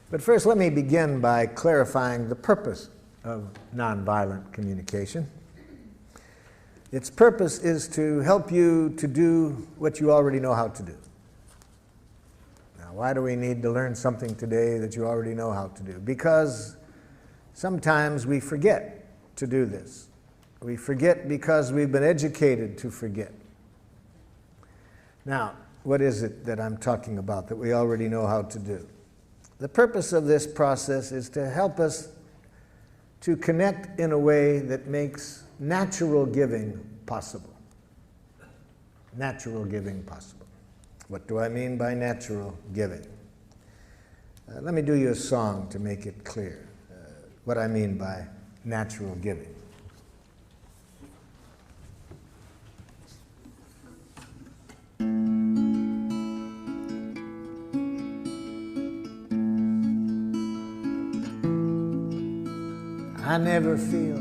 But first, let me begin by clarifying the purpose of nonviolent communication. Its purpose is to help you to do what you already know how to do. Now, why do we need to learn something today that you already know how to do? Because sometimes we forget to do this. We forget because we've been educated to forget. Now, what is it that I'm talking about that we already know how to do? The purpose of this process is to help us to connect in a way that makes natural giving possible. Natural giving possible. What do I mean by natural giving? Let me do you a song to make it clear what I mean by natural giving. I never feel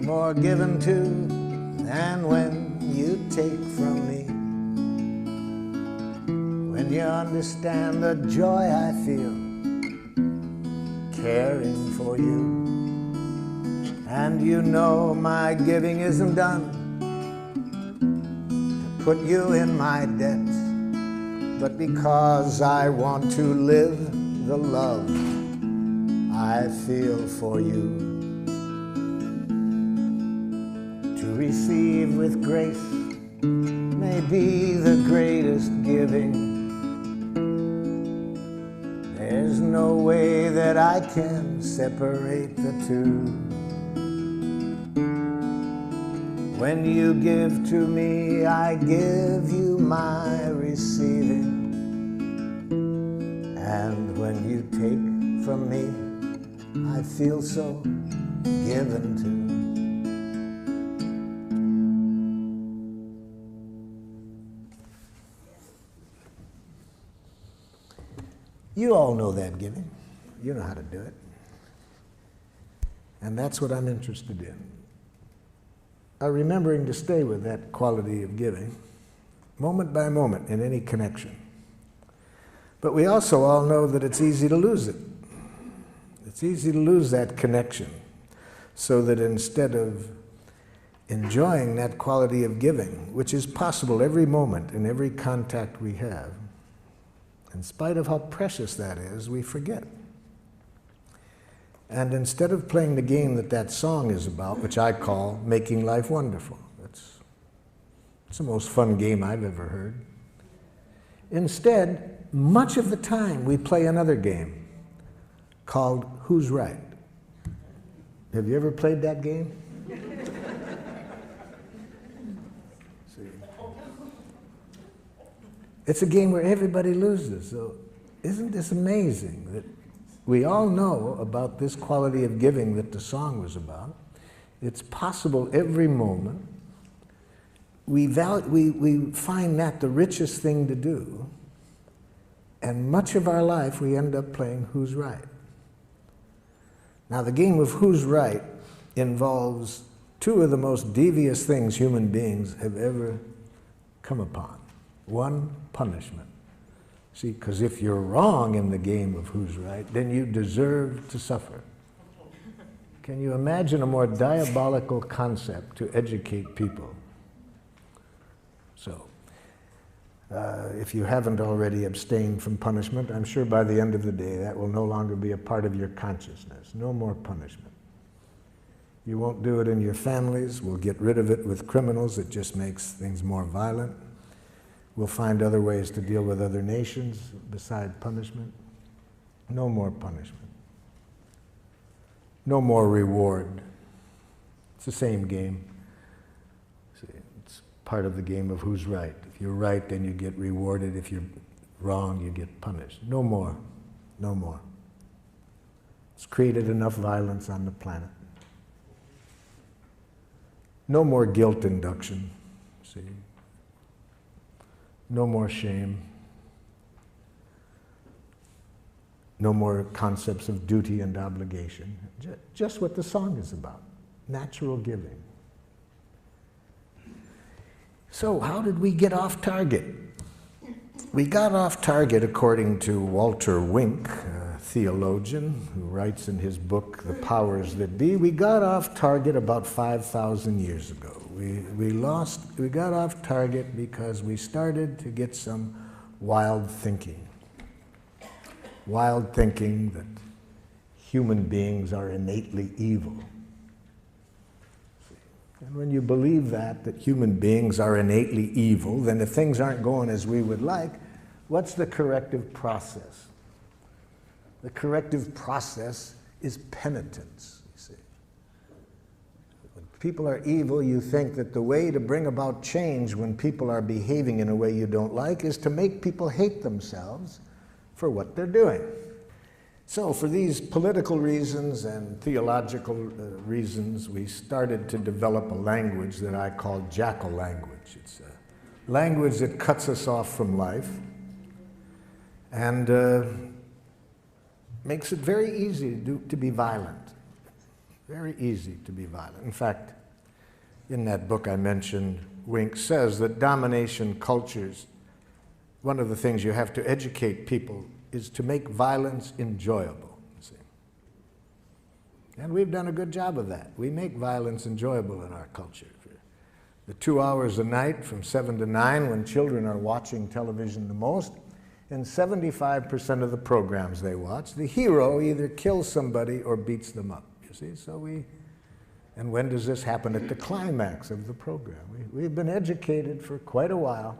more given to than when you take from me. When you understand the joy I feel caring for you, and you know my giving isn't done to put you in my debt, but because I want to live the love I feel for you. To receive with grace may be the greatest giving. There's no way that I can separate the two. When you give to me, I give you my receiving. And when you take from me, I feel so given to. You all know that giving. You know how to do it. And that's what I'm interested in. Remembering to stay with that quality of giving, moment by moment in any connection. But we also all know that it's easy to lose it. It's easy to lose that connection, so that instead of enjoying that quality of giving, which is possible every moment in every contact we have, in spite of how precious that is, we forget. And instead of playing the game that that song is about, which I call Making Life Wonderful, it's the most fun game I've ever heard. Instead, much of the time we play another game called Who's Right? Have you ever played that game? See. It's a game where everybody loses. So isn't this amazing that we all know about this quality of giving that the song was about? It's possible every moment. We find that the richest thing to do, and much of our life we end up playing Who's Right? Now, the game of Who's Right involves two of the most devious things human beings have ever come upon. One, punishment. See, because if you're wrong in the game of Who's Right, then you deserve to suffer. Can you imagine a more diabolical concept to educate people? So, if you haven't already abstained from punishment, I'm sure by the end of the day that will no longer be a part of your consciousness. No more punishment. You won't do it in your families. We'll get rid of it with criminals. It just makes things more violent. We'll find other ways to deal with other nations beside punishment. No more punishment. No more reward. It's the same game. It's part of the game of Who's Right. If you're right, then you get rewarded. If you're wrong, you get punished. No more. No more. It's created enough violence on the planet. No more guilt induction. See? No more shame. No more concepts of duty and obligation. Just what the song is about. Natural giving. So how did we get off target? We got off target, according to Walter Wink, theologian who writes in his book, The Powers That Be. We got off target about 5,000 years ago. We got off target because we started to get some wild thinking. Wild thinking that human beings are innately evil. And when you believe that human beings are innately evil, then if things aren't going as we would like, what's the corrective process? The corrective process is penitence, you see. When people are evil, you think that the way to bring about change when people are behaving in a way you don't like is to make people hate themselves for what they're doing. So for these political reasons and theological reasons, we started to develop a language that I call jackal language. It's a language that cuts us off from life and makes it very easy to be violent. Very easy to be violent. In fact, in that book I mentioned, Wink says that domination cultures, one of the things you have to educate people is to make violence enjoyable, you see. And we've done a good job of that. We make violence enjoyable in our culture. The 2 hours a night from 7 to 9 when children are watching television the most, in 75% of the programs they watch, the hero either kills somebody or beats them up, you see. And when does this happen? At the climax of the program. We've been educated for quite a while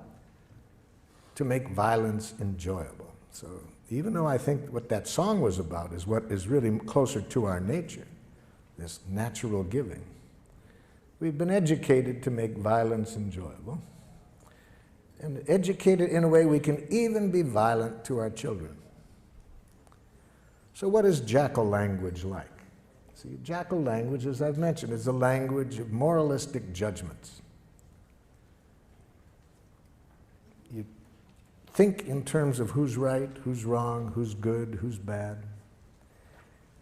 to make violence enjoyable. So even though I think what that song was about is what is really closer to our nature, this natural giving, we've been educated to make violence enjoyable, and educated in a way we can even be violent to our children. So what is jackal language like? See, jackal language, as I've mentioned, is a language of moralistic judgments. You think in terms of who's right, who's wrong, who's good, who's bad.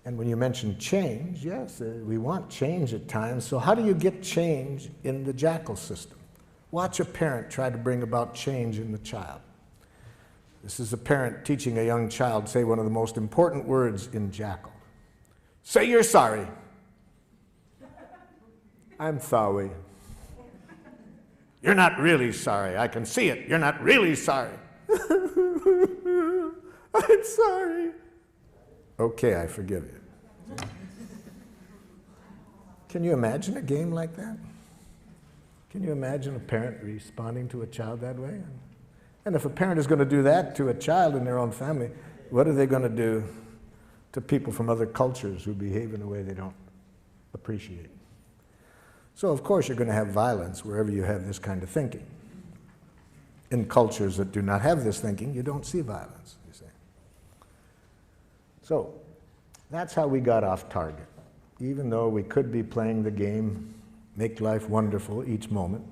And when you mention change, yes, we want change at times. So how do you get change in the jackal system? Watch a parent try to bring about change in the child. This is a parent teaching a young child say one of the most important words in jackal. Say you're sorry. I'm sorry. You're not really sorry. I can see it. You're not really sorry. I'm sorry. Okay, I forgive you. Can you imagine a game like that? Can you imagine a parent responding to a child that way? And if a parent is going to do that to a child in their own family, what are they going to do to people from other cultures who behave in a way they don't appreciate? So of course you're going to have violence wherever you have this kind of thinking. In cultures that do not have this thinking, you don't see violence, you see. So that's how we got off target. Even though we could be playing the game, make life wonderful each moment,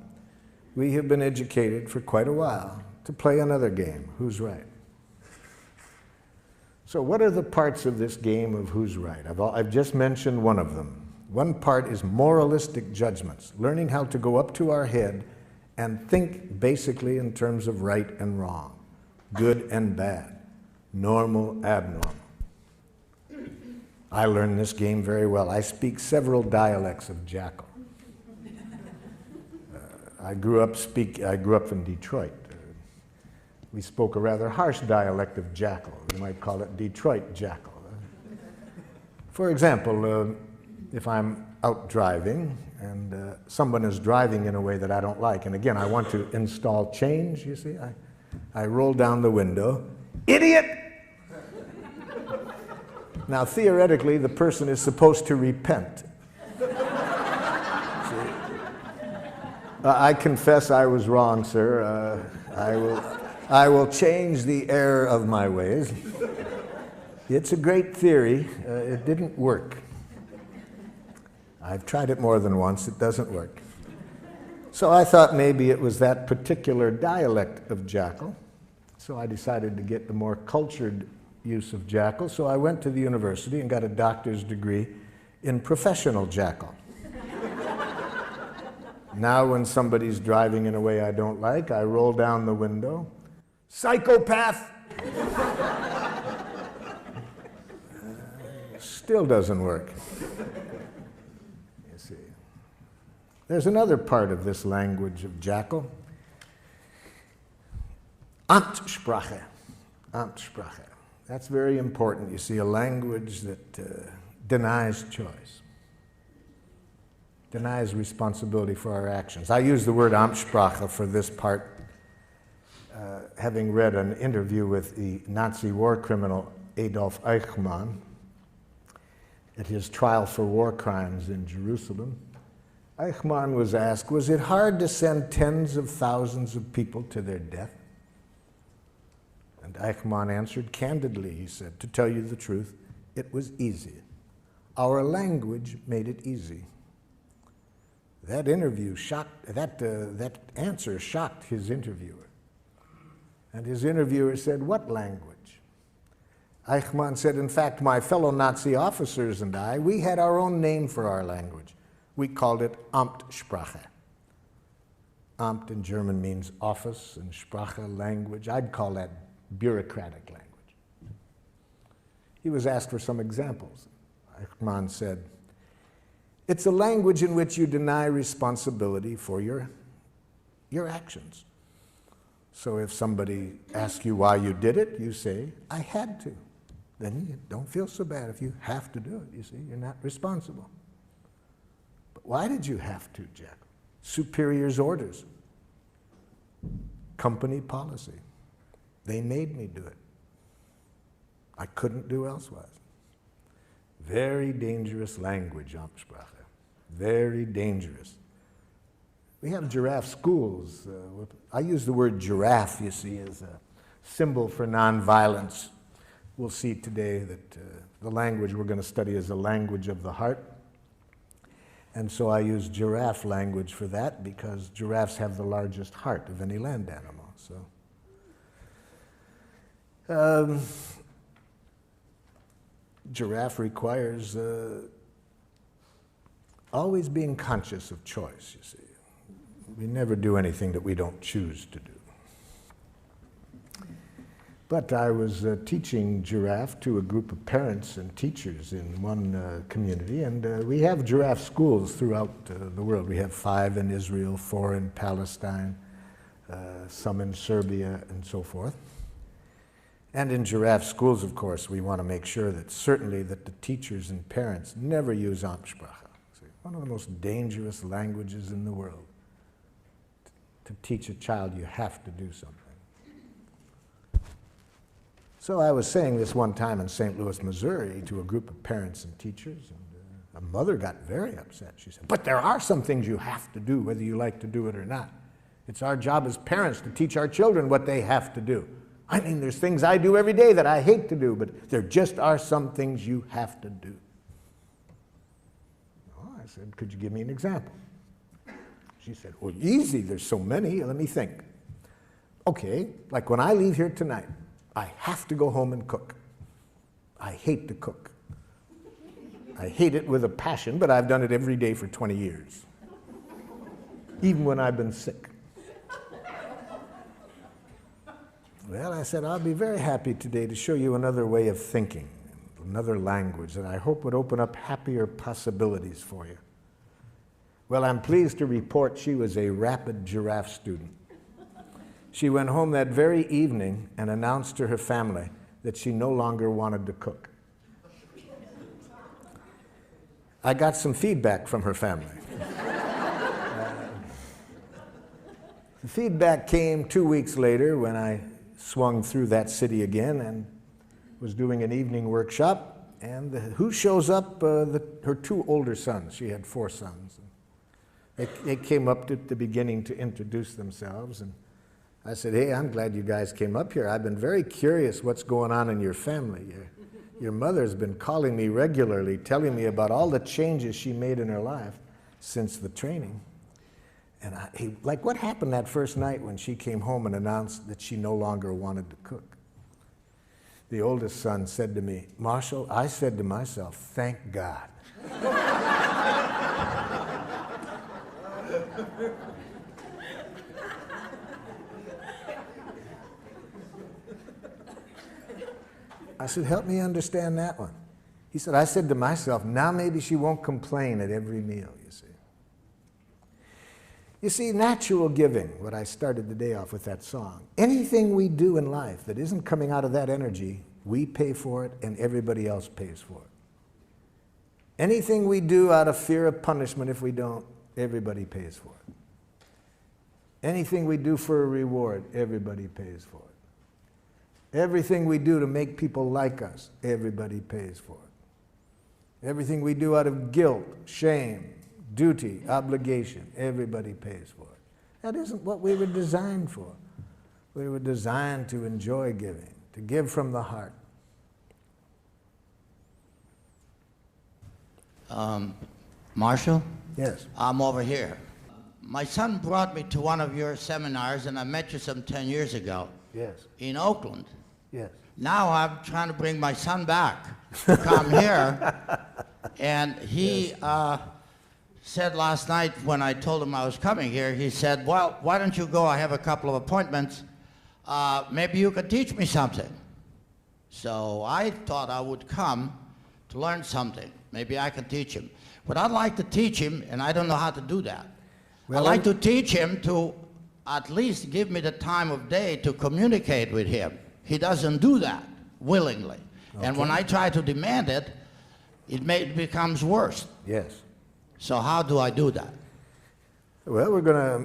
we have been educated for quite a while to play another game, who's right. So what are the parts of this game of who's right? I've just mentioned one of them. One part is moralistic judgments, learning how to go up to our head and think basically in terms of right and wrong, good and bad, normal, abnormal. I learned this game very well. I speak several dialects of jackal. I grew up in Detroit. We spoke a rather harsh dialect of jackal. We might call it Detroit jackal. For example, if I'm out driving and someone is driving in a way that I don't like, and again, I want to install change, you see, I roll down the window, idiot! Now, theoretically, the person is supposed to repent. I confess I was wrong, sir. I will change the error of my ways. It's a great theory. It didn't work. I've tried it more than once. It doesn't work. So I thought maybe it was that particular dialect of jackal. So I decided to get the more cultured use of jackal. So I went to the university and got a doctor's degree in professional jackal. Now when somebody's driving in a way I don't like, I roll down the window. Psychopath! Still doesn't work. You see. There's another part of this language of Jackal. Amtssprache. Amtssprache. That's very important. You see, a language that denies choice, denies responsibility for our actions. I use the word Amtssprache for this part, having read an interview with the Nazi war criminal Adolf Eichmann at his trial for war crimes in Jerusalem. Eichmann was asked, was it hard to send tens of thousands of people to their death? And Eichmann answered candidly, he said, to tell you the truth, it was easy. Our language made it easy. That interview shocked, that answer shocked his interviewer. And his interviewer said, what language? Eichmann said, in fact, my fellow Nazi officers and I, we had our own name for our language. We called it Amtssprache. Amt in German means office, and Sprache, language. I'd call that bureaucratic language. He was asked for some examples. Eichmann said, it's a language in which you deny responsibility for your actions. So if somebody asks you why you did it, you say, I had to. Then you don't feel so bad if you have to do it. You see, you're not responsible. But why did you have to, Jack? Superior's orders. Company policy. They made me do it. I couldn't do elsewise. Very dangerous language, Amtssprache. Very dangerous. We have giraffe schools. I use the word giraffe, you see, as a symbol for nonviolence. We'll see today that the language we're going to study is a language of the heart. And so I use giraffe language for that because giraffes have the largest heart of any land animal. So, giraffe requires always being conscious of choice, you see. We never do anything that we don't choose to do. But I was teaching giraffe to a group of parents and teachers in one community, and we have giraffe schools throughout the world. We have 5 in Israel, 4 in Palestine, some in Serbia, and so forth. And in giraffe schools, of course, we want to make sure that certainly that the teachers and parents never use Amtssprache. One of the most dangerous languages in the world. To teach a child, you have to do something. So I was saying this one time in St. Louis, Missouri, to a group of parents and teachers, and a mother got very upset. She said, but there are some things you have to do, whether you like to do it or not. It's our job as parents to teach our children what they have to do. I mean, there's things I do every day that I hate to do, but there just are some things you have to do. Oh, I said, could you give me an example? She said, well, easy, there's so many, let me think. Okay, like when I leave here tonight, I have to go home and cook. I hate to cook. I hate it with a passion, but I've done it every day for 20 years, even when I've been sick. Well, I said, I'll be very happy today to show you another way of thinking, another language that I hope would open up happier possibilities for you. Well, I'm pleased to report she was a rapid giraffe student. She went home that very evening and announced to her family that she no longer wanted to cook. I got some feedback from her family. The feedback came 2 weeks later when I swung through that city again and was doing an evening workshop, and who shows up? Her 2 older sons. She had 4 sons. They came up at the beginning to introduce themselves, and I said, hey, I'm glad you guys came up here. I've been very curious what's going on in your family. Your mother's been calling me regularly, telling me about all the changes she made in her life since the training. And like, what happened that first night when she came home and announced that she no longer wanted to cook? The oldest son said to me, Marshall, I said to myself, thank God. I said, help me understand that one. He said, I said to myself, now maybe she won't complain at every meal, you see. You see, natural giving, what I started the day off with that song, anything we do in life that isn't coming out of that energy, we pay for it and everybody else pays for it. Anything we do out of fear of punishment, if we don't, everybody pays for it. Anything we do for a reward, everybody pays for it. Everything we do to make people like us, everybody pays for it. Everything we do out of guilt, shame, duty, obligation, everybody pays for it. That isn't what we were designed for. We were designed to enjoy giving, to give from the heart. Marshall? Yes. I'm over here. My son brought me to one of your seminars, and I met you some 10 years ago. Yes. In Oakland. Yes. Now I'm trying to bring my son back to come here, and he said last night when I told him I was coming here, he said, well, why don't you go? I have a couple of appointments. Maybe you could teach me something. So I thought I would come to learn something. Maybe I could teach him. But I'd like to teach him, and I don't know how to do that. Well, I'd like to teach him to at least give me the time of day to communicate with him. He doesn't do that willingly. Okay. And when I try to demand it, it becomes worse. Yes. So how do I do that? Well,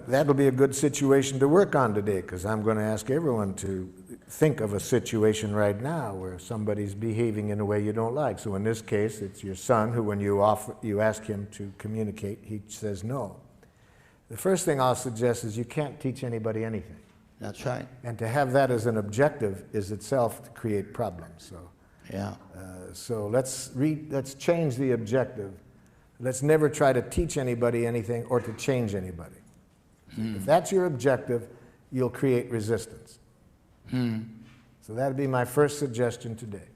that'll be a good situation to work on today, because I'm going to ask everyone to think of a situation right now where somebody's behaving in a way you don't like. So in this case, it's your son who, when you ask him to communicate, he says no. The first thing I'll suggest is you can't teach anybody anything. That's right. And to have that as an objective is itself to create problems. So, yeah. So let's change the objective. Let's never try to teach anybody anything or to change anybody. If that's your objective, you'll create resistance. So that'd be my first suggestion today.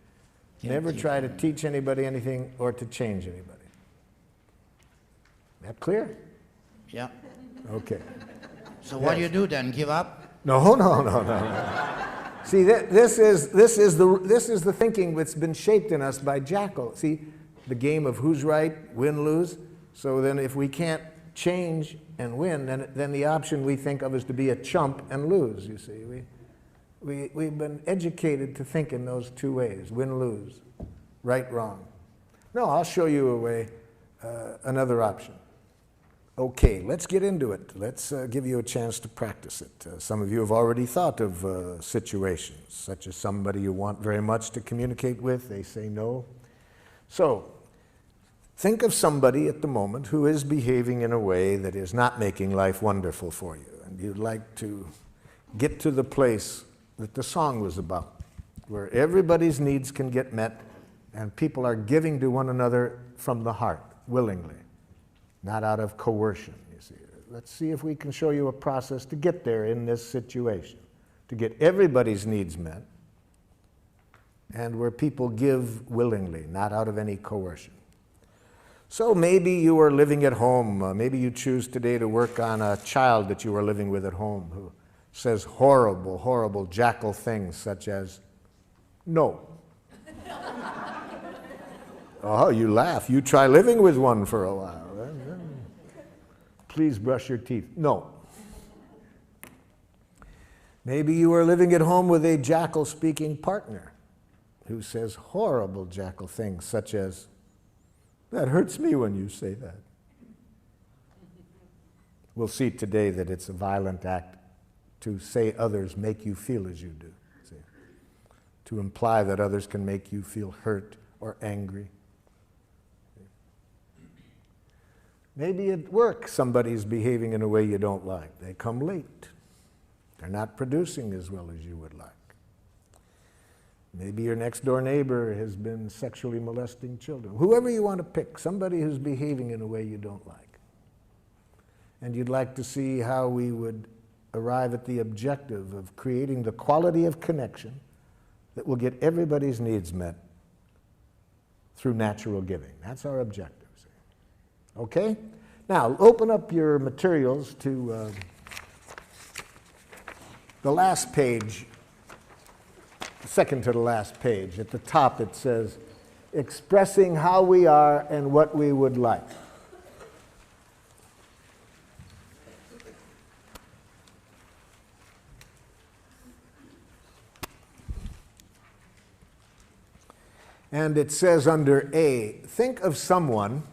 Never try to teach anybody anything or to change anybody. That clear? Yeah. Okay. So what do you do then? Give up? No. See, this is the thinking that's been shaped in us by Jackal. See, the game of who's right, win, lose. So then if we can't change and win, then the option we think of is to be a chump and lose, you see. We've been educated to think in those two ways, win, lose, right, wrong. No, I'll show you a way, another option. Okay, let's get into it. Let's give you a chance to practice it. Some of you have already thought of situations, such as somebody you want very much to communicate with, they say no. So, think of somebody at the moment who is behaving in a way that is not making life wonderful for you, and you'd like to get to the place that the song was about, where everybody's needs can get met and people are giving to one another from the heart, willingly, not out of coercion, you see. Let's see if we can show you a process to get there in this situation, to get everybody's needs met, and where people give willingly, not out of any coercion. So maybe you are living at home. Maybe you choose today to work on a child that you are living with at home who says horrible, horrible Jackal things such as, no. Oh, you laugh. You try living with one for a while. Please brush your teeth. No. Maybe you are living at home with a Jackal-speaking partner who says horrible Jackal things such as, that hurts me when you say that. We'll see today that it's a violent act to say others make you feel as you do. See? To imply that others can make you feel hurt or angry. Maybe at work somebody's behaving in a way you don't like. They come late. They're not producing as well as you would like. Maybe your next door neighbor has been sexually molesting children. Whoever you want to pick, somebody who's behaving in a way you don't like. And you'd like to see how we would arrive at the objective of creating the quality of connection that will get everybody's needs met through natural giving. That's our objective. Okay? Now, open up your materials to the last page, second to the last page. At the top it says, expressing how we are and what we would like. And it says under A, think of someone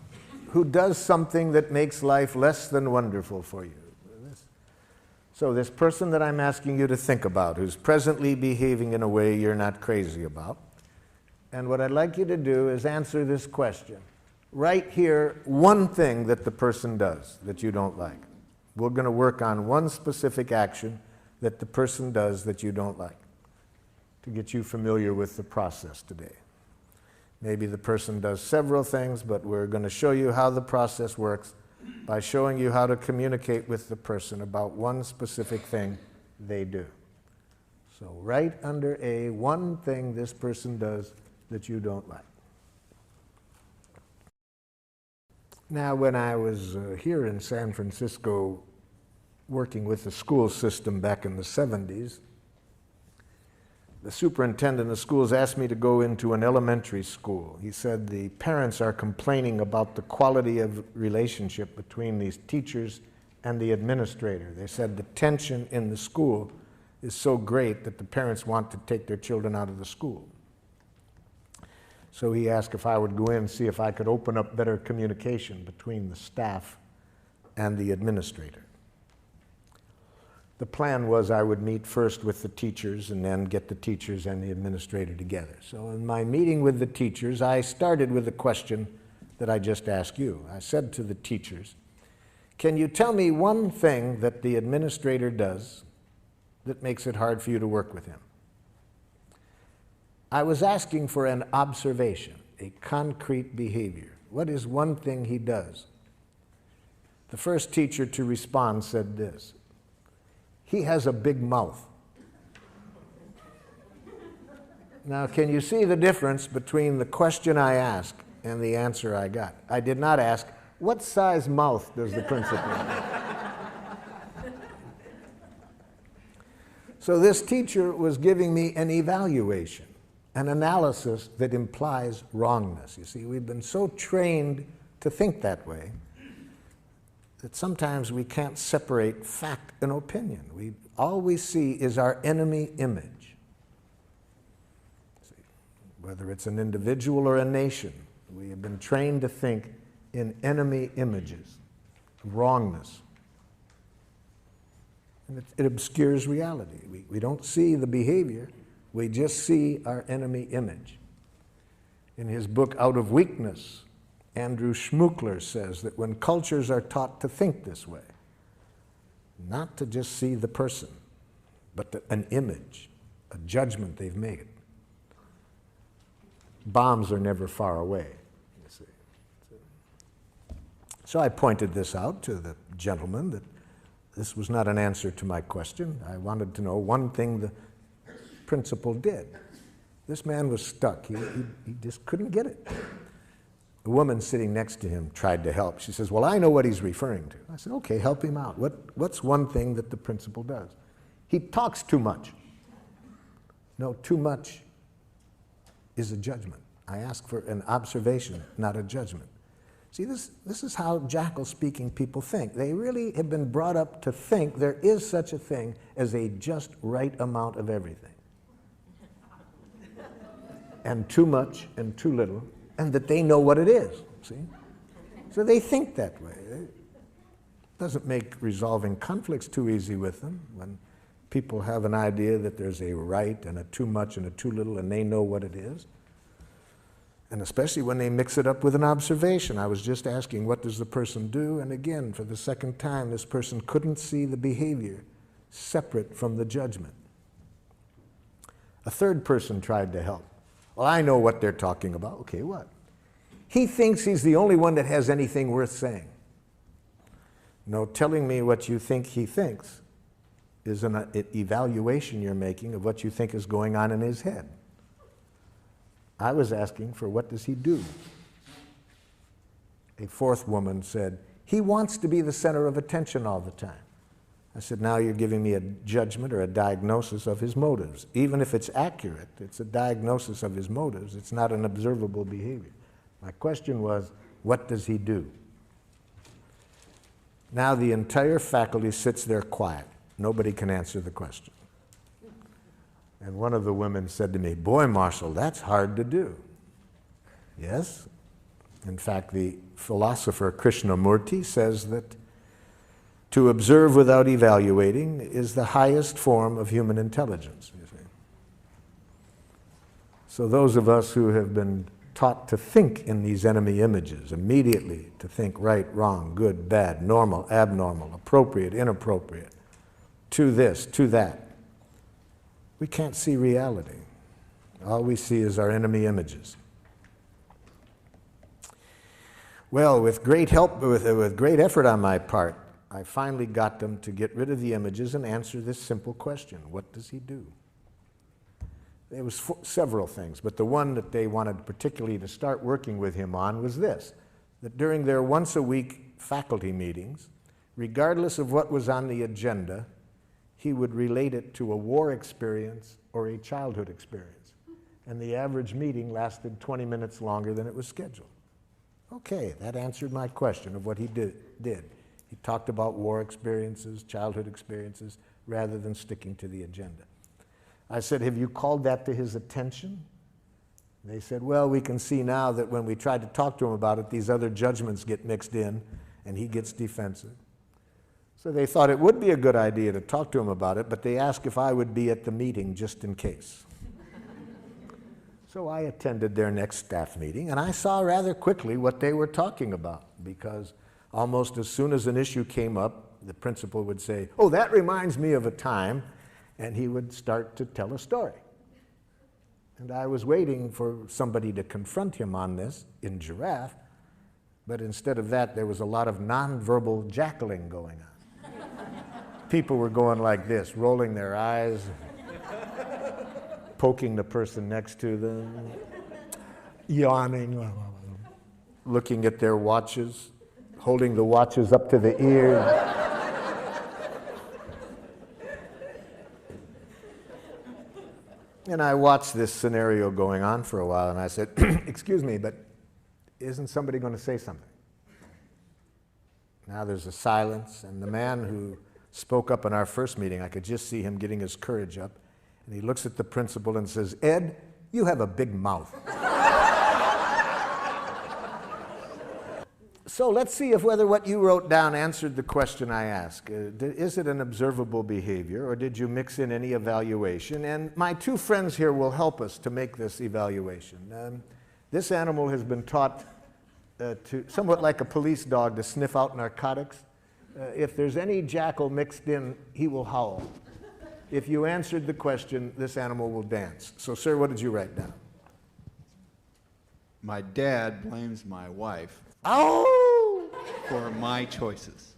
who does something that makes life less than wonderful for you. So this person that I'm asking you to think about, who's presently behaving in a way you're not crazy about, and what I'd like you to do is answer this question. Write here one thing that the person does that you don't like. We're going to work on one specific action that the person does that you don't like to get you familiar with the process today. Maybe the person does several things, but we're going to show you how the process works by showing you how to communicate with the person about one specific thing they do. So write under A, one thing this person does that you don't like. Now, when I was here in San Francisco working with the school system back in the 70s, the superintendent of schools asked me to go into an elementary school. He said the parents are complaining about the quality of relationship between these teachers and the administrator. They said the tension in the school is so great that the parents want to take their children out of the school. So he asked if I would go in and see if I could open up better communication between the staff and the administrator. The plan was I would meet first with the teachers and then get the teachers and the administrator together. So in my meeting with the teachers, I started with the question that I just asked you. I said to the teachers, can you tell me one thing that the administrator does that makes it hard for you to work with him? I was asking for an observation, a concrete behavior. What is one thing he does? The first teacher to respond said this: he has a big mouth. Now, can you see the difference between the question I asked and the answer I got? I did not ask, what size mouth does the principal have? So this teacher was giving me an evaluation, an analysis that implies wrongness. You see, we've been so trained to think that way that sometimes we can't separate fact and opinion. All we see is our enemy image. See, whether it's an individual or a nation, we have been trained to think in enemy images, wrongness. And it obscures reality. We don't see the behavior, we just see our enemy image. In his book, Out of Weakness, Andrew Schmuckler says that when cultures are taught to think this way, not to just see the person, but an image, a judgment they've made, bombs are never far away, you see. So I pointed this out to the gentleman, that this was not an answer to my question. I wanted to know one thing the principal did. This man was stuck. He just couldn't get it. The woman sitting next to him tried to help. She says, well, I know what he's referring to. I said, okay, help him out. What's one thing that the principal does? He talks too much. No, too much is a judgment. I ask for an observation, not a judgment. See, this is how jackal-speaking people think. They really have been brought up to think there is such a thing as a just right amount of everything. And too much and too little, and that they know what it is, see? So they think that way. It doesn't make resolving conflicts too easy with them when people have an idea that there's a right and a too much and a too little, and they know what it is. And especially when they mix it up with an observation. I was just asking, what does the person do? And again, for the second time, this person couldn't see the behavior separate from the judgment. A third person tried to help. Well, I know what they're talking about. Okay, what? He thinks he's the only one that has anything worth saying. No, telling me what you think he thinks is an evaluation you're making of what you think is going on in his head. I was asking for what does he do? A fourth woman said, he wants to be the center of attention all the time. I said, now you're giving me a judgment or a diagnosis of his motives. Even if it's accurate, it's a diagnosis of his motives. It's not an observable behavior. My question was, what does he do? Now the entire faculty sits there quiet. Nobody can answer the question. And one of the women said to me, boy, Marshall, that's hard to do. Yes. In fact, the philosopher Krishnamurti says that to observe without evaluating is the highest form of human intelligence, you see. So those of us who have been taught to think in these enemy images, immediately to think right, wrong, good, bad, normal, abnormal, appropriate, inappropriate, to this, to that, we can't see reality. All we see is our enemy images. Well, with great help, with great effort on my part, I finally got them to get rid of the images and answer this simple question: what does he do? There was several things, but the one that they wanted particularly to start working with him on was this: that during their once-a-week faculty meetings, regardless of what was on the agenda, he would relate it to a war experience or a childhood experience. And the average meeting lasted 20 minutes longer than it was scheduled. Okay, that answered my question of what he did. He talked about war experiences, childhood experiences, rather than sticking to the agenda. I said, have you called that to his attention? They said, well, we can see now that when we tried to talk to him about it, these other judgments get mixed in, and he gets defensive. So they thought it would be a good idea to talk to him about it, but they asked if I would be at the meeting just in case. So I attended their next staff meeting, and I saw rather quickly what they were talking about, because almost as soon as an issue came up, the principal would say, oh, that reminds me of a time, and he would start to tell a story. And I was waiting for somebody to confront him on this in Giraffe, but instead of that, there was a lot of nonverbal jackling going on. People were going like this, rolling their eyes, poking the person next to them, yawning, looking at their watches, holding the watches up to the ears. And I watched this scenario going on for a while, and I said, excuse me, but isn't somebody going to say something? Now there's a silence, and the man who spoke up in our first meeting, I could just see him getting his courage up, and he looks at the principal and says, Ed, you have a big mouth. So let's see if whether what you wrote down answered the question I asked. Is it an observable behavior, or did you mix in any evaluation? And my two friends here will help us to make this evaluation. This animal has been taught to, somewhat like a police dog, to sniff out narcotics. If there's any jackal mixed in, he will howl. If you answered the question, this animal will dance. So, sir, what did you write down? My dad blames my wife for my choices.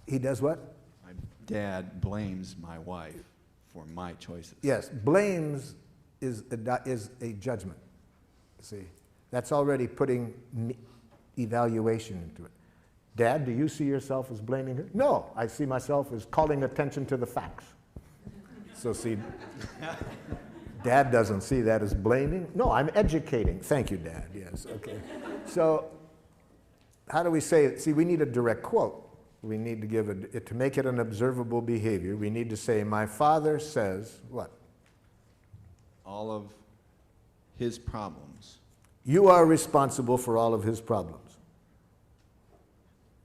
He does what? My dad blames my wife for my choices. Yes, blames is a judgment. See, that's already putting evaluation into it. Dad, do you see yourself as blaming her? No, I see myself as calling attention to the facts. So see, Dad doesn't see that as blaming. No, I'm educating. Thank you, Dad. Yes, okay. So how do we say it? See, we need a direct quote. We need to give to make it an observable behavior, we need to say, my father says what? All of his problems. You are responsible for all of his problems.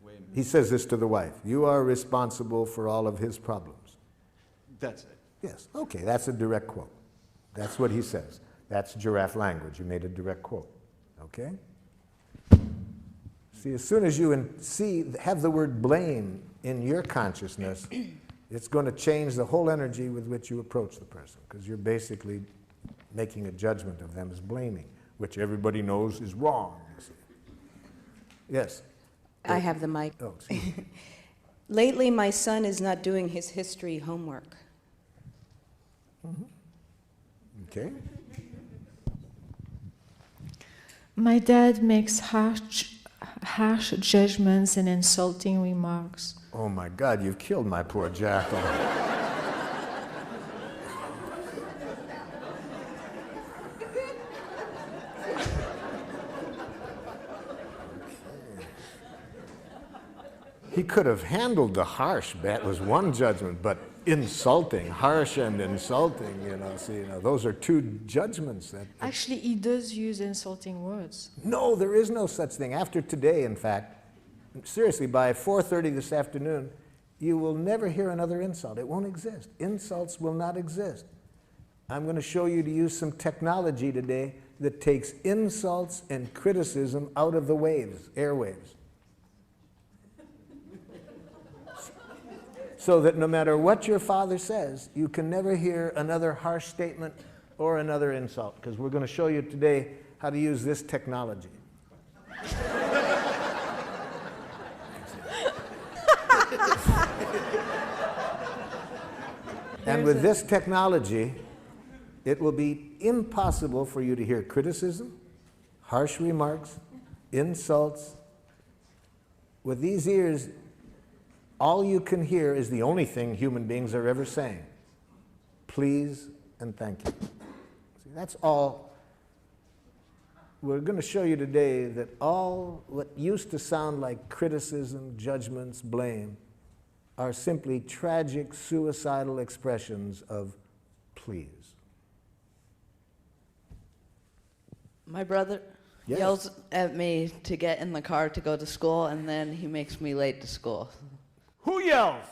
Wait a minute. He says this to the wife. You are responsible for all of his problems. That's it. Yes, okay, that's a direct quote. That's what he says. That's giraffe language. You made a direct quote, okay? See, as soon as you have the word blame in your consciousness, it's going to change the whole energy with which you approach the person, because you're basically making a judgment of them as blaming, which everybody knows is wrong. You see. Yes? I have the mic. Oh, excuse me. Lately, my son is not doing his history homework. Mm-hmm. Okay. My dad makes harsh judgments and insulting remarks. Oh my God, you've killed my poor jackal. He could have handled the harsh, that was one judgment, but insulting, harsh and insulting, those are two judgments. Actually, he does use insulting words. No, there is no such thing. After today, in fact, seriously, by 4:30 this afternoon, you will never hear another insult. It won't exist. Insults will not exist. I'm going to show you to use some technology today that takes insults and criticism out of the waves, airwaves. So that no matter what your father says, you can never hear another harsh statement or another insult, because we're going to show you today how to use this technology. And with this technology, it will be impossible for you to hear criticism, harsh remarks, insults. With these ears, all you can hear is the only thing human beings are ever saying. Please and thank you. See, that's all. We're going to show you today that all what used to sound like criticism, judgments, blame, are simply tragic, suicidal expressions of please. My brother Yes. yells at me to get in the car to go to school, and then he makes me late to school. Who yells?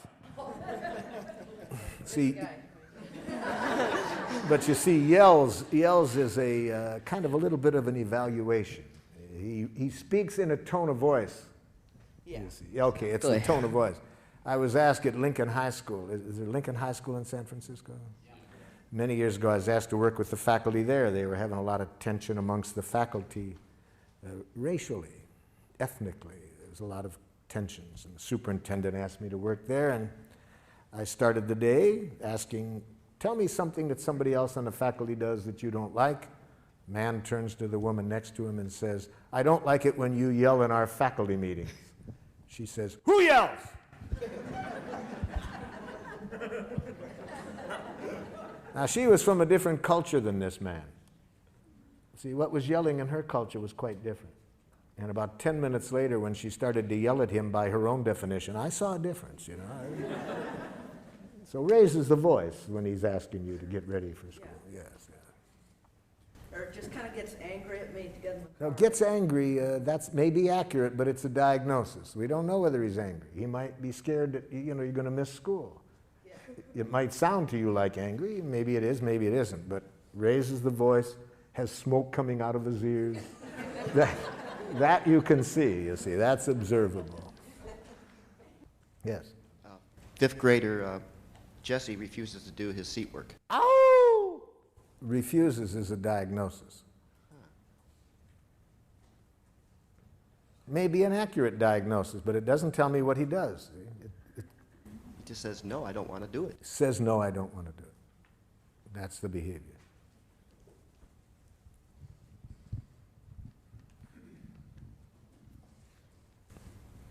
See, but you see, yells is a kind of a little bit of an evaluation. He speaks in a tone of voice. Yeah. You see. Okay, it's the tone of voice. I was asked at Lincoln High School. Is there Lincoln High School in San Francisco? Yeah. Many years ago, I was asked to work with the faculty there. They were having a lot of tension amongst the faculty, racially, ethnically. There was a lot of tensions, and the superintendent asked me to work there, and I started the day asking, tell me something that somebody else on the faculty does that you don't like. Man turns to the woman next to him and says, I don't like it when you yell in our faculty meetings. She says, who yells? Now, she was from a different culture than this man. See, what was yelling in her culture was quite different. And about 10 minutes later, when she started to yell at him by her own definition, I saw a difference, So raises the voice when he's asking you to get ready for school. Yeah. Yes. Or it just kind of gets angry at me to get in the car. Now, gets angry, that's maybe accurate, but it's a diagnosis. We don't know whether he's angry. He might be scared that, you're going to miss school. Yeah. It might sound to you like angry. Maybe it is, maybe it isn't. But raises the voice, has smoke coming out of his ears. That you can see, That's observable. Yes? Fifth grader Jesse refuses to do his seat work. Ow! Refuses is a diagnosis. Maybe an accurate diagnosis, but it doesn't tell me what he does. He just says, no, I don't want to do it. Says, no, I don't want to do it. That's the behavior.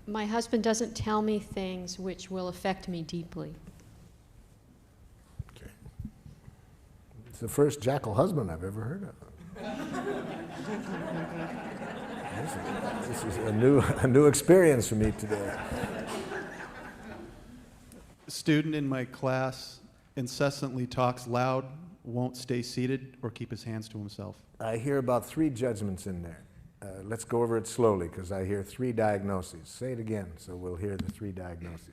My husband doesn't tell me things which will affect me deeply. Okay. It's the first jackal husband I've ever heard of. This is a new experience for me today. A student in my class incessantly talks loud, won't stay seated, or keep his hands to himself. I hear about 3 judgments in there. Let's go over it slowly, because I hear 3 diagnoses. Say it again, so we'll hear the 3 diagnoses.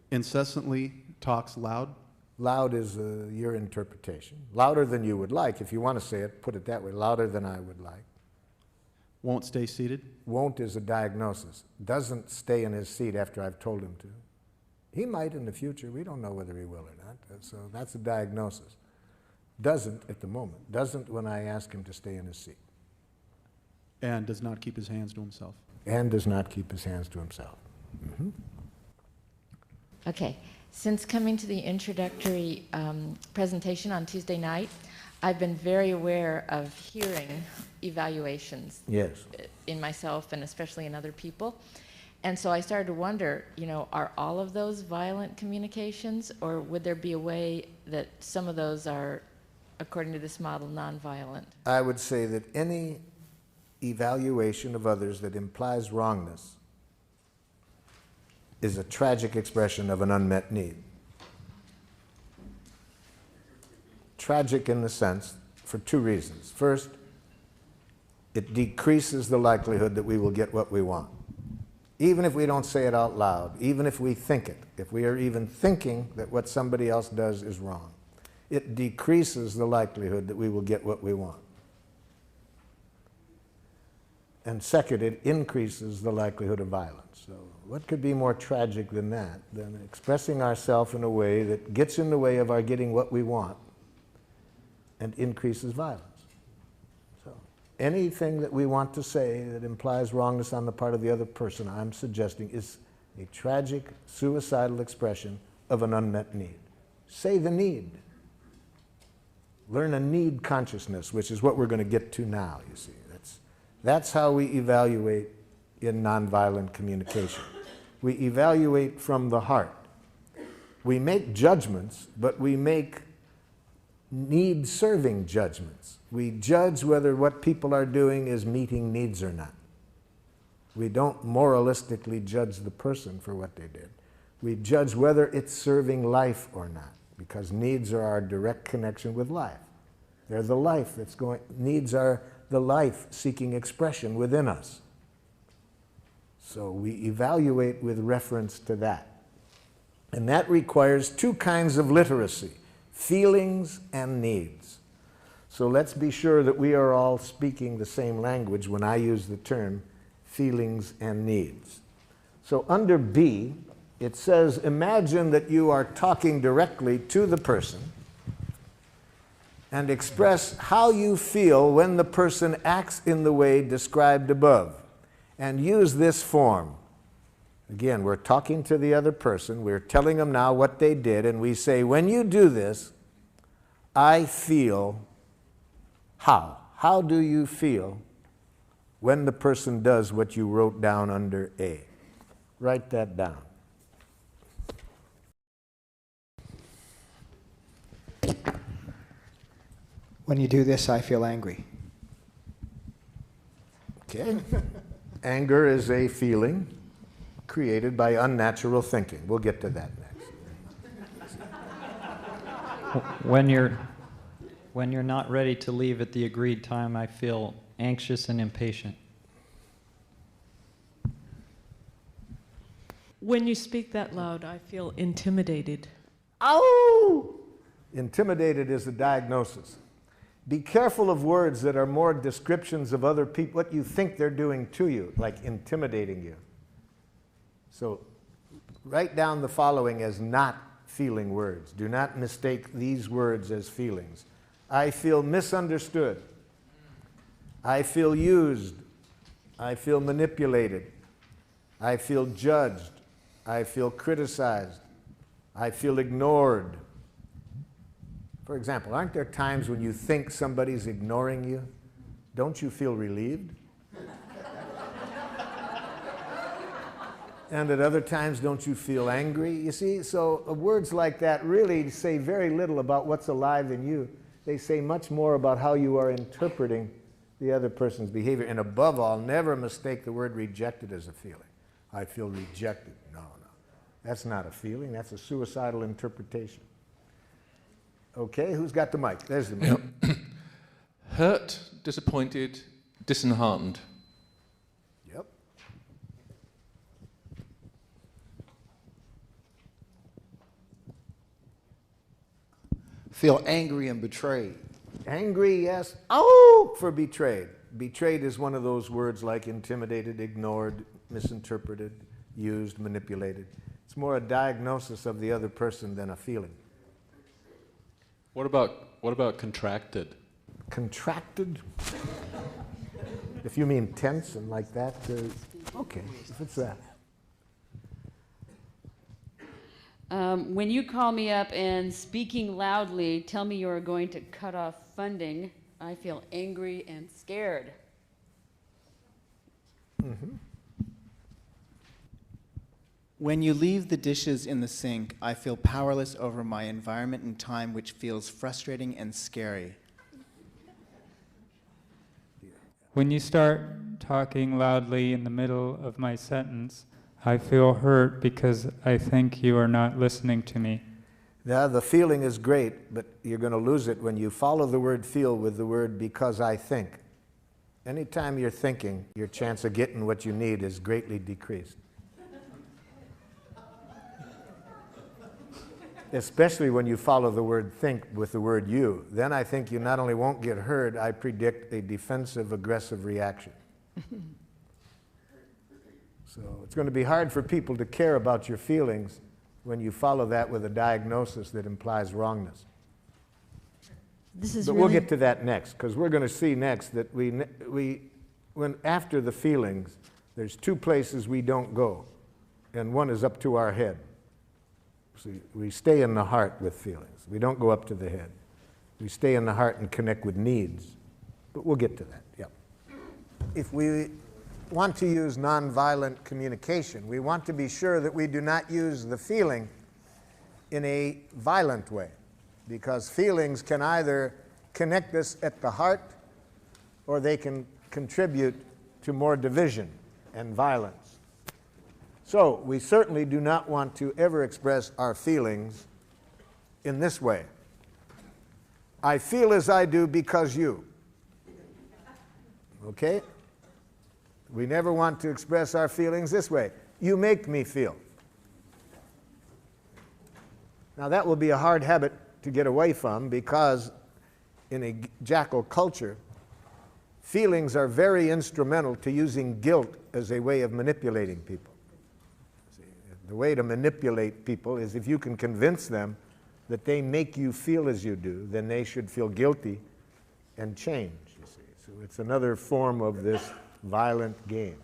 Incessantly talks loud. Loud is your interpretation. Louder than you would like. If you want to say it, put it that way. Louder than I would like. Won't stay seated. Won't is a diagnosis. Doesn't stay in his seat after I've told him to. He might in the future. We don't know whether he will or not. So that's a diagnosis. Doesn't at the moment. Doesn't when I ask him to stay in his seat. And does not keep his hands to himself. And does not keep his hands to himself. Mm-hmm. Okay. Since coming to the introductory presentation on Tuesday night, I've been very aware of hearing evaluations. Yes. In myself and especially in other people. And so I started to wonder, are all of those violent communications, or would there be a way that some of those are, according to this model, nonviolent? I would say that any evaluation of others that implies wrongness is a tragic expression of an unmet need. Tragic in the sense, for two reasons. First, it decreases the likelihood that we will get what we want. Even if we don't say it out loud, even if we think it, if we are even thinking that what somebody else does is wrong, it decreases the likelihood that we will get what we want. And second, it increases the likelihood of violence. So what could be more tragic than that, than expressing ourselves in a way that gets in the way of our getting what we want and increases violence? So anything that we want to say that implies wrongness on the part of the other person, I'm suggesting, is a tragic, suicidal expression of an unmet need. Say the need. Learn a need consciousness, which is what we're going to get to now, you see. That's how we evaluate in nonviolent communication. We evaluate from the heart. We make judgments, but we make need-serving judgments. We judge whether what people are doing is meeting needs or not. We don't moralistically judge the person for what they did. We judge whether it's serving life or not, because needs are our direct connection with life. They're the life that's going, needs are the life-seeking expression within us. So we evaluate with reference to that. And that requires two kinds of literacy, feelings and needs. So let's be sure that we are all speaking the same language when I use the term feelings and needs. So under B, it says, imagine that you are talking directly to the person and express how you feel when the person acts in the way described above. And use this form. Again, we're talking to the other person, we're telling them now what they did, and we say, when you do this, I feel how? How do you feel when the person does what you wrote down under A? Write that down. When you do this, I feel angry. Okay. Anger is a feeling created by unnatural thinking. We'll get to that next. When you're not ready to leave at the agreed time, I feel anxious and impatient. When you speak that loud, I feel intimidated. Ow! Intimidated is a diagnosis. Be careful of words that are more descriptions of other people, what you think they're doing to you, like intimidating you. So write down the following as not feeling words. Do not mistake these words as feelings. I feel misunderstood. I feel used. I feel manipulated. I feel judged. I feel criticized. I feel ignored. For example, aren't there times when you think somebody's ignoring you? Don't you feel relieved? And at other times, don't you feel angry? You see, so words like that really say very little about what's alive in you. They say much more about how you are interpreting the other person's behavior. And above all, never mistake the word rejected as a feeling. I feel rejected. No, no. That's not a feeling. That's a suicidal interpretation. Okay, who's got the mic? There's the mic. Hurt, disappointed, disheartened. Yep. Feel angry and betrayed. Angry, yes. Oh, for betrayed. Betrayed is one of those words like intimidated, ignored, misinterpreted, used, manipulated. It's more a diagnosis of the other person than a feeling. What about contracted? Contracted? If you mean tense and like that, okay, if it's that. When you call me up and speaking loudly tell me you're going to cut off funding, I feel angry and scared. Mm-hmm. When you leave the dishes in the sink, I feel powerless over my environment and time, which feels frustrating and scary. When you start talking loudly in the middle of my sentence, I feel hurt because I think you are not listening to me. Now, the feeling is great, but you're going to lose it when you follow the word feel with the word because I think. Anytime you're thinking, your chance of getting what you need is greatly decreased. Especially when you follow the word think with the word you. Then I think you not only won't get heard, I predict a defensive, aggressive reaction. So it's going to be hard for people to care about your feelings when you follow that with a diagnosis that implies wrongness. But we'll get to that next, because we're going to see next that when after the feelings, there's two places we don't go, and one is up to our head. See, we stay in the heart with feelings. We don't go up to the head. We stay in the heart and connect with needs. But we'll get to that, yeah. If we want to use nonviolent communication, we want to be sure that we do not use the feeling in a violent way, because feelings can either connect us at the heart or they can contribute to more division and violence. So we certainly do not want to ever express our feelings in this way. I feel as I do because you. Okay? We never want to express our feelings this way. You make me feel. Now that will be a hard habit to get away from, because in a jackal culture, feelings are very instrumental to using guilt as a way of manipulating people. The way to manipulate people is if you can convince them that they make you feel as you do, then they should feel guilty and change, you see. So it's another form of this violent game.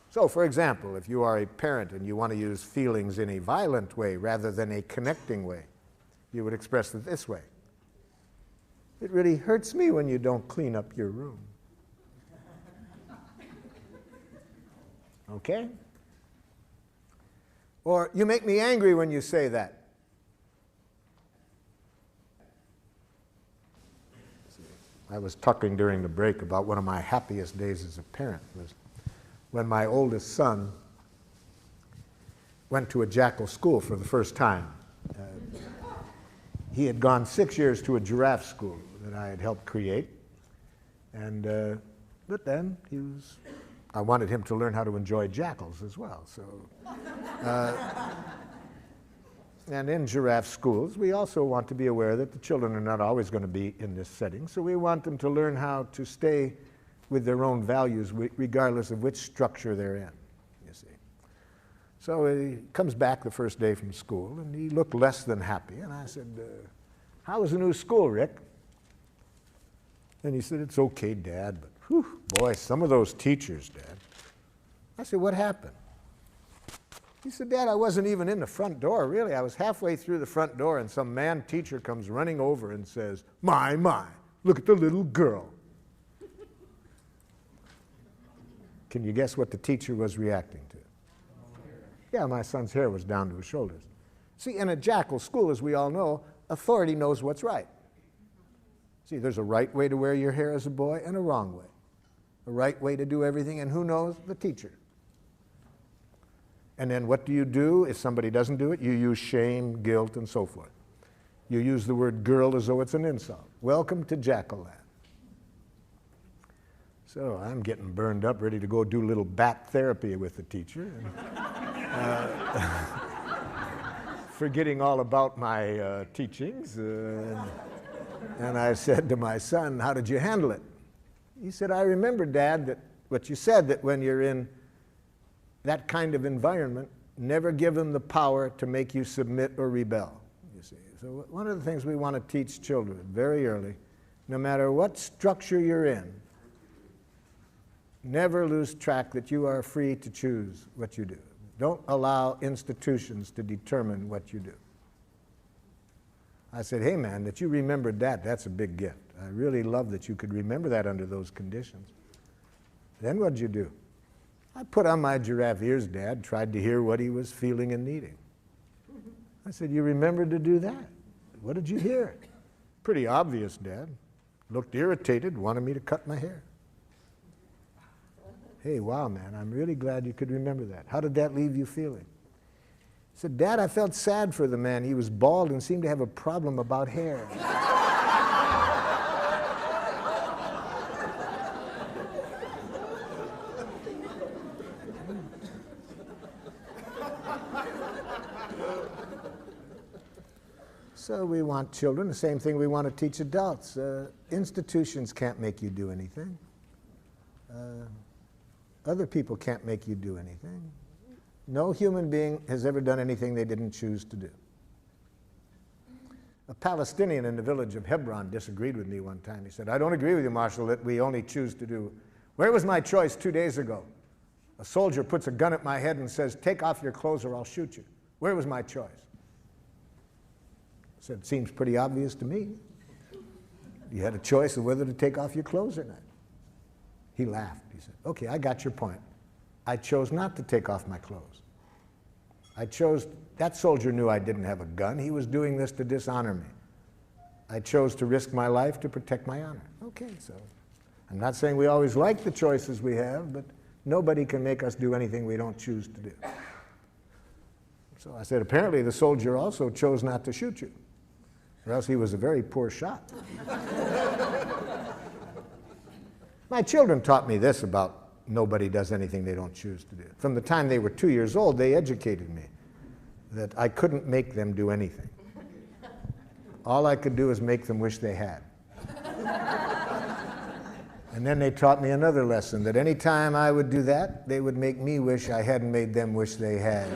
So, for example, if you are a parent and you want to use feelings in a violent way rather than a connecting way, you would express it this way. It really hurts me when you don't clean up your room. Okay? Or, you make me angry when you say that. I was talking during the break about one of my happiest days as a parent was when my oldest son went to a jackal school for the first time. He had gone 6 years to a giraffe school that I had helped create, and but then I wanted him to learn how to enjoy jackals as well. So, and in giraffe schools, we also want to be aware that the children are not always going to be in this setting, so we want them to learn how to stay with their own values regardless of which structure they're in, you see. So he comes back the first day from school, and he looked less than happy, and I said, how was the new school, Rick? And he said, it's okay, Dad, but whew, boy, some of those teachers, Dad. I said, what happened? He said, Dad, I wasn't even in the front door, really. I was halfway through the front door, and some man teacher comes running over and says, my, look at the little girl. Can you guess what the teacher was reacting to? Yeah, my son's hair was down to his shoulders. See, in a jackal school, as we all know, authority knows what's right. See, there's a right way to wear your hair as a boy and a wrong way. A right way to do everything, and who knows? The teacher. And then what do you do if somebody doesn't do it? You use shame, guilt, and so forth. You use the word girl as though it's an insult. Welcome to Jackal Land. So I'm getting burned up, ready to go do a little bat therapy with the teacher. And, forgetting all about my teachings. And I said to my son, how did you handle it? He said, I remember, Dad, that what you said, that when you're in that kind of environment, never give them the power to make you submit or rebel, you see. So one of the things we want to teach children very early, no matter what structure you're in, never lose track that you are free to choose what you do. Don't allow institutions to determine what you do. I said, hey man, that you remembered that, that's a big gift. I really love that you could remember that under those conditions. Then what'd you do? I put on my giraffe ears, Dad, tried to hear what he was feeling and needing. I said, you remembered to do that? What did you hear? Pretty obvious, Dad. Looked irritated, wanted me to cut my hair. Hey, wow, man, I'm really glad you could remember that. How did that leave you feeling? I said, Dad, I felt sad for the man. He was bald and seemed to have a problem about hair. So we want children, the same thing we want to teach adults. Institutions can't make you do anything. Other people can't make you do anything. No human being has ever done anything they didn't choose to do. A Palestinian in the village of Hebron disagreed with me one time. He said, I don't agree with you, Marshal, that we only choose to do. Where was my choice 2 days ago? A soldier puts a gun at my head and says, take off your clothes or I'll shoot you. Where was my choice? I said, seems pretty obvious to me. You had a choice of whether to take off your clothes or not. He laughed. He said, okay, I got your point. I chose not to take off my clothes. That soldier knew I didn't have a gun. He was doing this to dishonor me. I chose to risk my life to protect my honor. Okay, so I'm not saying we always like the choices we have, but nobody can make us do anything we don't choose to do. So I said, apparently the soldier also chose not to shoot you, or else he was a very poor shot. My children taught me this about nobody does anything they don't choose to do. From the time they were 2 years old, they educated me that I couldn't make them do anything. All I could do is make them wish they had. And then they taught me another lesson, that any time I would do that, they would make me wish I hadn't made them wish they had.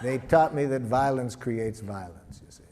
They taught me that violence creates violence, you see.